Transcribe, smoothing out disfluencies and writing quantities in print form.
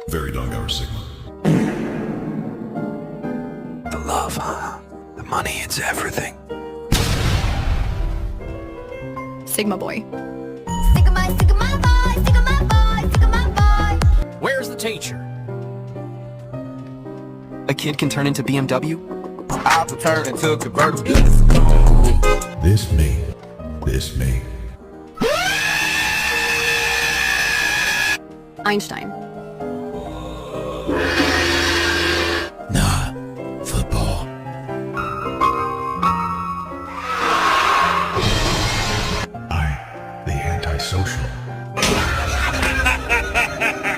Very dog hour Sigma. The love, huh? The money, it's everything. Sigma boy. Sigma, Sigma boy, Sigma boy, Sigma boy. Where's the teacher? A kid can turn into BMW? I'll turn into a convertible. This me. This me. Einstein.